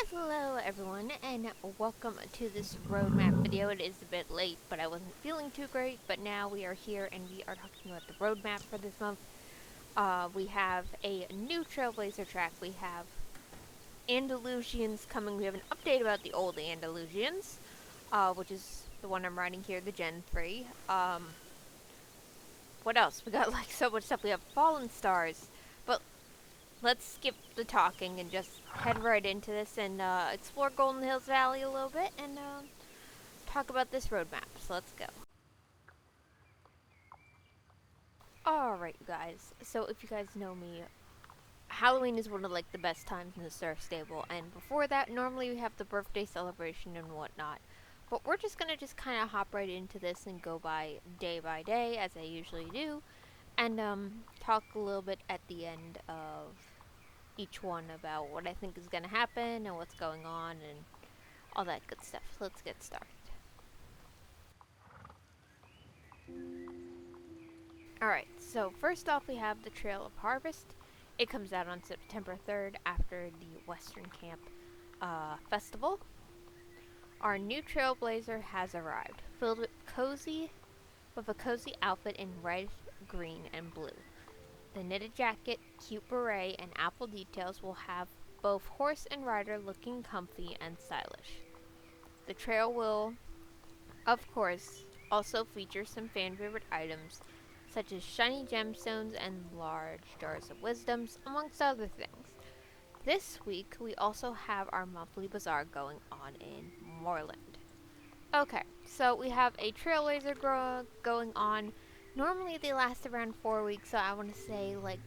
Hello everyone, and welcome to this roadmap video. It is a bit late, but I wasn't feeling too great, but now we are here and we are talking about the roadmap for this month. We have a new Trailblazer track, we have Andalusians coming, we have an update about the old Andalusians, which is the one I'm riding here, the Gen 3. What else? We got like so much stuff. We have Fallen Stars, but let's skip the talking and just head right into this and explore Golden Hills Valley a little bit and talk about this roadmap. So let's go. Alright, you guys. So if you guys know me, Halloween is one of like the best times in the surf stable, and before that, normally we have the birthday celebration and whatnot. But we're just gonna kind of hop right into this and go by day, as I usually do, and talk a little bit at the end of each one about what I think is going to happen and what's going on and all that good stuff. So let's get started. Alright, so first off we have the Trail of Harvest. It comes out on September 3rd after the Western Camp Festival. Our new Trailblazer has arrived, filled with a cozy outfit in red, green, and blue. The knitted jacket, cute beret, and apple details will have both horse and rider looking comfy and stylish. The trail will, of course, also feature some fan favorite items such as shiny gemstones and large jars of wisdoms, amongst other things. This week, we also have our monthly bazaar going on in Moorland. Okay, so we have a Trailblazer going on. Normally they last around 4 weeks, so I want to say like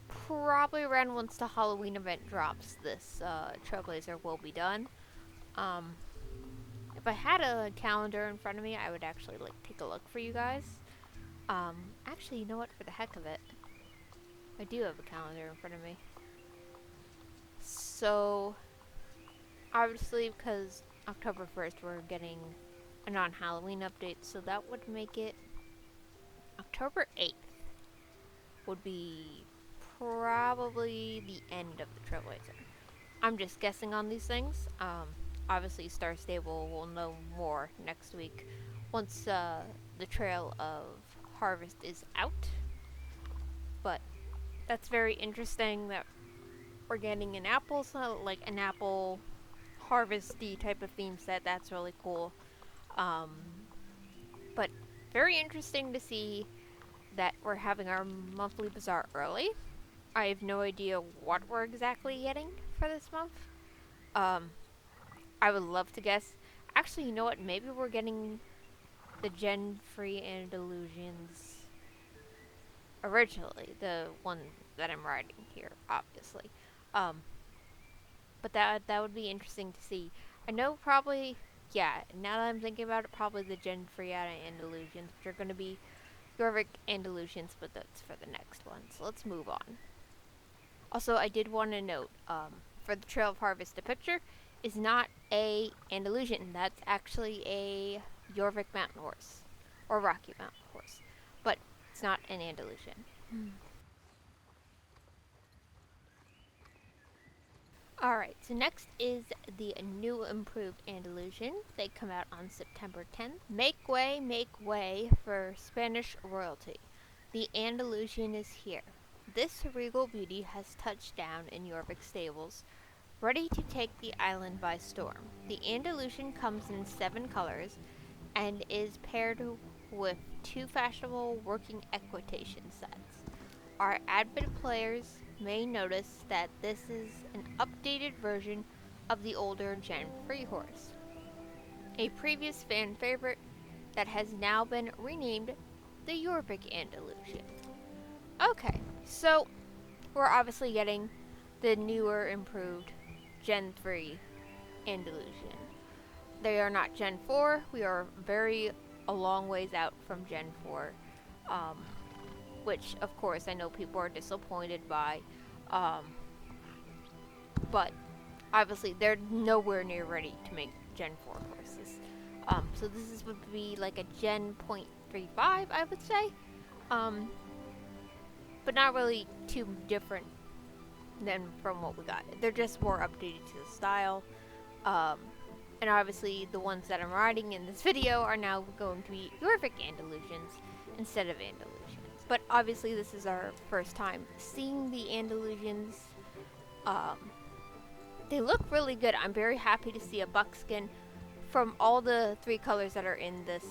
probably around once the Halloween event drops, this Trailblazer will be done. If I had a calendar in front of me, I would actually like take a look for you guys. Actually, you know what? For the heck of it, I do have a calendar in front of me. So obviously, because October 1st we're getting a non-Halloween update, so that would make it October 8th would be probably the end of the Trailblazer. I'm just guessing on these things. Obviously, Star Stable will know more next week once the Trail of Harvest is out. But that's very interesting that we're getting an apple, so like an apple harvesty type of theme set. That's really cool. But very interesting to see that we're having our monthly bazaar early. I have no idea what we're exactly getting for this month. I would love to guess. Actually, you know what? Maybe we're getting the Gen 3 Andalusians originally, the one that I'm riding here, obviously. But that would be interesting to see. I know probably, yeah, now that I'm thinking about it, probably the Gen 3 Andalusians, which are going to be Jorvik Andalusians, but that's for the next one. So let's move on. Also, I did want to note, for the Trail of Harvest, the picture is not a Andalusian. That's actually a Jorvik mountain horse, or Rocky mountain horse, but it's not an Andalusian. Alright, so next is the new improved Andalusian. They come out on September 10th. Make way for Spanish royalty. The Andalusian is here. This regal beauty has touched down in Jorvik stables, ready to take the island by storm. The Andalusian comes in 7 colors and is paired with 2 fashionable working equitation sets. Our avid players may notice that this is an updated version of the older Gen 3 horse, a previous fan favorite that has now been renamed the Jorvik Andalusian. Okay, so we're obviously getting the newer, improved Gen 3 Andalusian. They are not Gen 4. We are a long ways out from Gen 4. Which, of course, I know people are disappointed by. But obviously, they're nowhere near ready to make Gen 4 horses. So this would be like a Gen .35, I would say. But not really too different than from what we got. They're just more updated to the style. Um, and obviously, the ones that I'm riding in this video are now going to be Jorvik Andalusians instead of Andalusians. But obviously, this is our first time seeing the Andalusians. They look really good. I'm very happy to see a buckskin. From all the 3 colors that are in this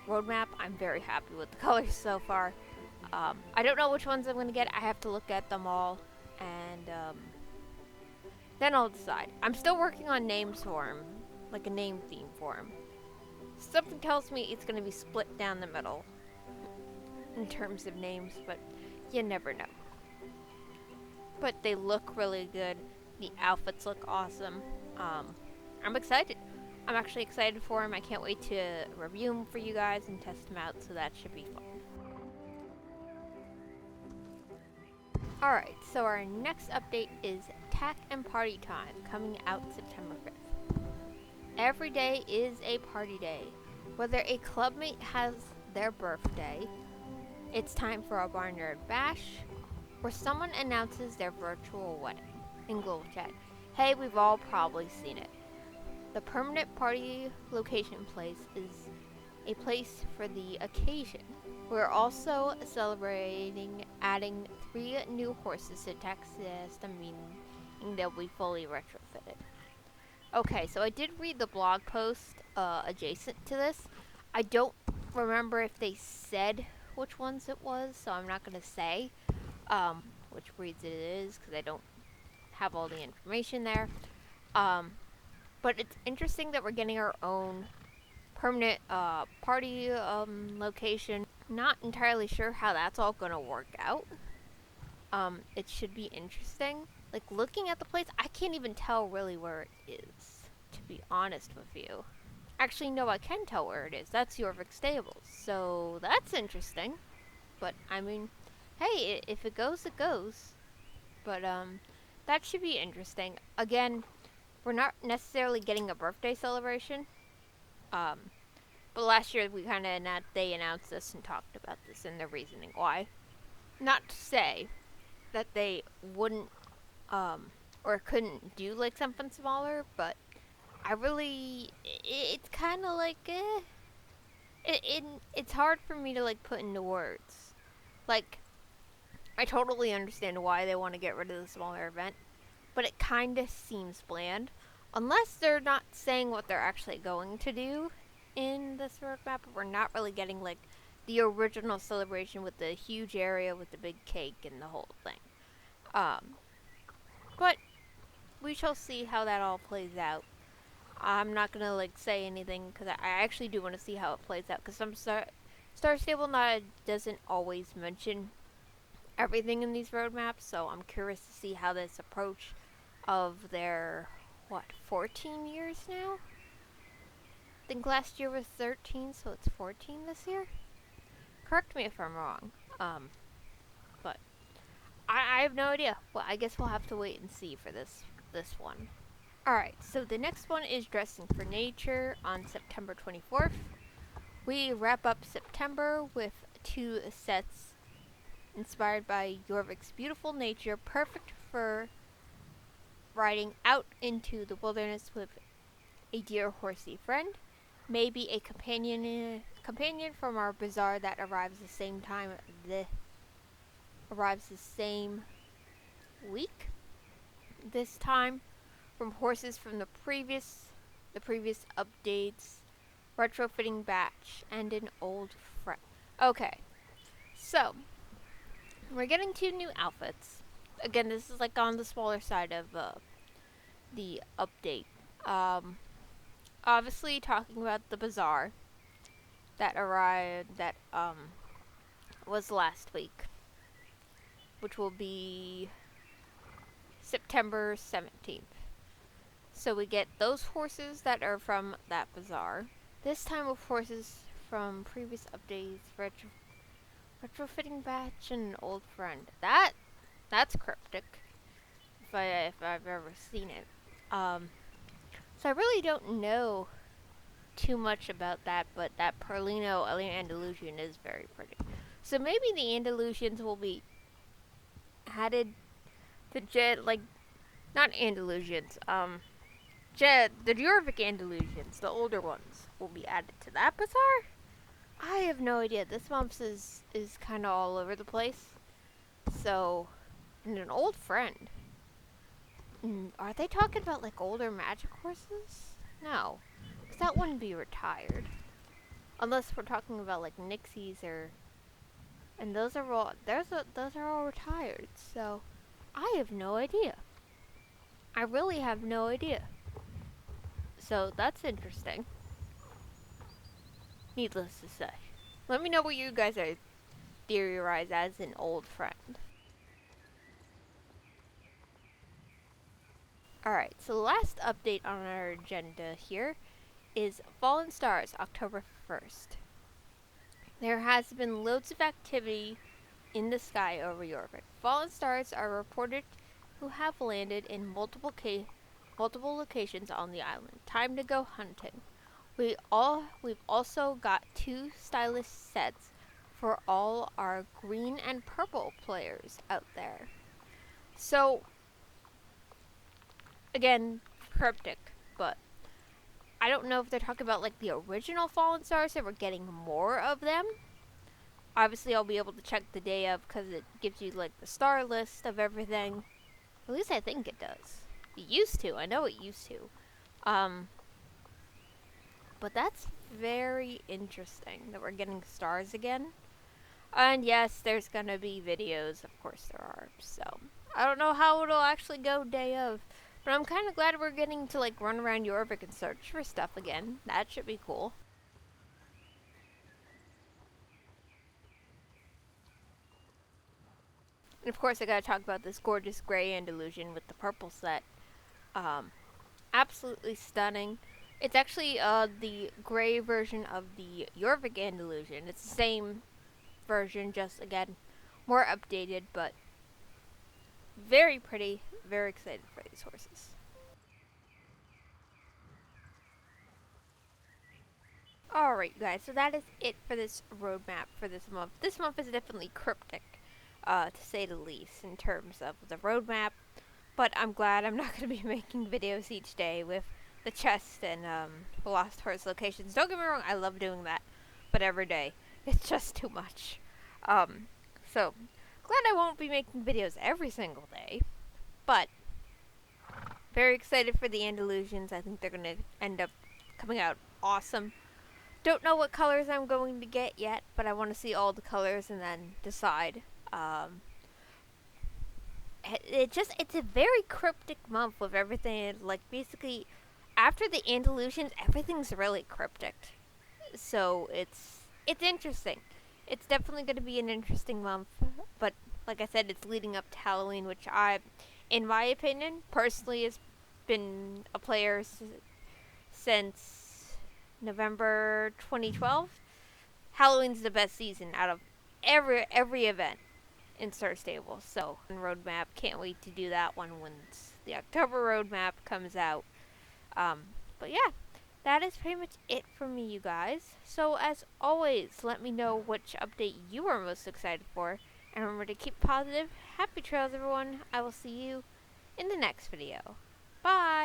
roadmap, I'm very happy with the colors so far. I don't know which ones I'm going to get. I have to look at them all, and then I'll decide. I'm still working on names for him, like a name theme for him. Something tells me it's going to be split down the middle in terms of names, but you never know. But they look really good. The outfits look awesome. I'm excited. I'm actually excited for him. I can't wait to review him for you guys and test him out, so that should be fun. Alright, so our next update is Tack and Party Time, coming out September 5th. Every day is a party day. Whether a clubmate has their birthday, it's time for a barnyard bash, or someone announces their virtual wedding. In global chat, hey, we've all probably seen it. The permanent party location place is a place for the occasion. We're also celebrating adding 3 new horses to Tack system, meaning they'll be fully retrofitted. Okay, so I did read the blog post adjacent to this. I don't remember if they said which ones it was, so I'm not going to say which breeds it is because I don't have all the information there. But it's interesting that we're getting our own permanent party location. Not entirely sure how that's all going to work out. It should be interesting. Like, looking at the place, I can't even tell really where it is, to be honest with you. Actually, no, I can tell where it is. That's Jorvik Stables. So, that's interesting. But, I mean, hey, if it goes, it goes. But, that should be interesting. Again, we're not necessarily getting a birthday celebration. But last year they announced this and talked about this and the reasoning why. Not to say that they wouldn't or couldn't do like something smaller, but it's kind of like it's hard for me to like put into words. Like, I totally understand why they want to get rid of the smaller event, but it kind of seems bland. Unless they're not saying what they're actually going to do in this roadmap, we're not really getting like the original celebration with the huge area with the big cake and the whole thing. But we shall see how that all plays out. I'm not gonna like say anything because I actually do want to see how it plays out, because some Star Stable doesn't always mention everything in these roadmaps, so I'm curious to see how this approach of their 14 years now? I think last year was 13, so it's 14 this year? Correct me if I'm wrong. But I have no idea. Well, I guess we'll have to wait and see for this one. Alright, so the next one is Dressing for Nature on September 24th. We wrap up September with 2 sets inspired by Jorvik's beautiful nature, perfect for riding out into the wilderness with a dear horsey friend, maybe a companion from our bazaar that arrives the same week. This time from horses from the previous updates, retrofitting batch, and an old friend. Okay, so we're getting 2 new outfits. Again, this is like on the smaller side of the update. Obviously talking about the bazaar that arrived, that was last week, which will be September 17th. So we get those horses that are from that bazaar. This time with horses from previous updates, retrofitting batch, and an old friend. That's cryptic, if I've ever seen it. So I really don't know too much about that, but that Perlino Andalusian is very pretty. So maybe the Andalusians will be added like, not Andalusians, the Jorvik Andalusians, the older ones, will be added to that bazaar? I have no idea. This month is kind of all over the place. So, and an old friend. Are they talking about, like, older magic horses? No, because that wouldn't be retired. Unless we're talking about, like, Nixies or... And those are all retired, so I have no idea. I really have no idea. So that's interesting. Needless to say. Let me know what you guys are theorize as an old friend. Alright, so the last update on our agenda here is Fallen Stars, October 1st. There has been loads of activity in the sky over Jorvik. Fallen stars are reported to have landed in multiple locations on the island. Time to go hunting. We've also got 2 stylish sets for all our green and purple players out there. So, again, cryptic, but I don't know if they're talking about, like, the original Fallen Stars, that we're getting more of them. Obviously, I'll be able to check the day of, because it gives you, like, the star list of everything. At least I think it does. It used to. I know it used to. But that's very interesting that we're getting stars again. And yes, there's gonna be videos. Of course there are. So, I don't know how it'll actually go day of. But I'm kind of glad we're getting to, like, run around Jorvik and search for stuff again. That should be cool. And of course, I gotta talk about this gorgeous gray Andalusian with the purple set. Absolutely stunning. It's actually the gray version of the Jorvik Andalusian. It's the same version, just, again, more updated, but very pretty. Very excited for these horses. Alright, guys, so that is it for this roadmap for this month. This month is definitely cryptic, to say the least, in terms of the roadmap. But I'm glad I'm not going to be making videos each day with the chest and the lost horse locations. Don't get me wrong, I love doing that. But every day, it's just too much. So, glad I won't be making videos every single day. But, very excited for the Andalusians. I think they're going to end up coming out awesome. Don't know what colors I'm going to get yet, but I want to see all the colors and then decide. It's a very cryptic month with everything. Like, basically, after the Andalusians, everything's really cryptic. So it's interesting. It's definitely going to be an interesting month. But like I said, it's leading up to Halloween, which in my opinion, personally, has been a player since November 2012. Halloween's the best season out of every event in Star Stable. So, roadmap, can't wait to do that one once the October roadmap comes out. But yeah, that is pretty much it for me, you guys. So as always, let me know which update you are most excited for. And remember to keep positive. Happy trails, everyone. I will see you in the next video. Bye!